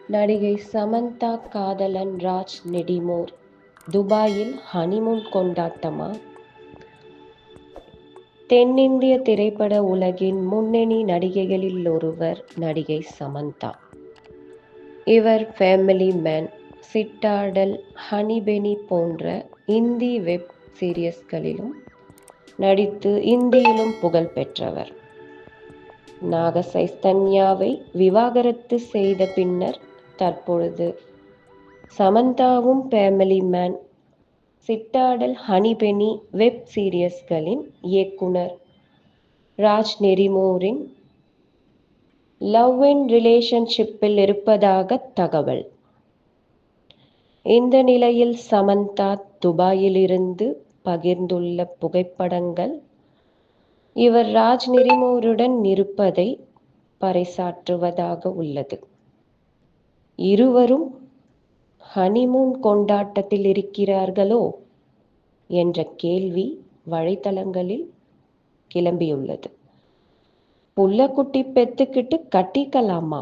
நடிகை சமந்தா காதலன் ராஜ் நெடிமோர் துபாயில் ஹனிமூன் கொண்டாட்டமா? தென்னிந்திய திரைப்பட உலகின் முன்னணி நடிகைகளில் ஒருவர் நடிகை சமந்தா. இவர் ஃபேமிலி மேன், சிட்டாடல், ஹனிபெனி போன்ற இந்தி வெப் சீரியஸ்களிலும் நடித்து இந்தியிலும் புகழ் பெற்றவர். நாக சைத்தன்யாவை விவாகரத்து செய்த பின்னர் தற்பொழுது சமந்தாவும் ஃபேமிலி மேன், சிட்டாடல், ஹனிபெனி வெப் சீரியஸ்களின் இயக்குனர் ராஜ் நெரிமோரின் லவ் அண்ட் ரிலேஷன்ஷிப்பில் இருப்பதாக தகவல். இந்த நிலையில் சமந்தா துபாயிலிருந்து பகிர்ந்துள்ள புகைப்படங்கள் இவர் ராஜ் நெரிமோருடன் இருப்பதை பறைசாற்றுவதாக உள்ளது. இருவரும் ஹனிமூன் கொண்டாட்டத்தில் இருக்கிறார்களோ என்ற கேள்வி வலைத்தளங்களில் கிளம்பியுள்ளது. புள்ளக்குட்டி பெத்துக்கிட்டு கட்டிக்கலாமா?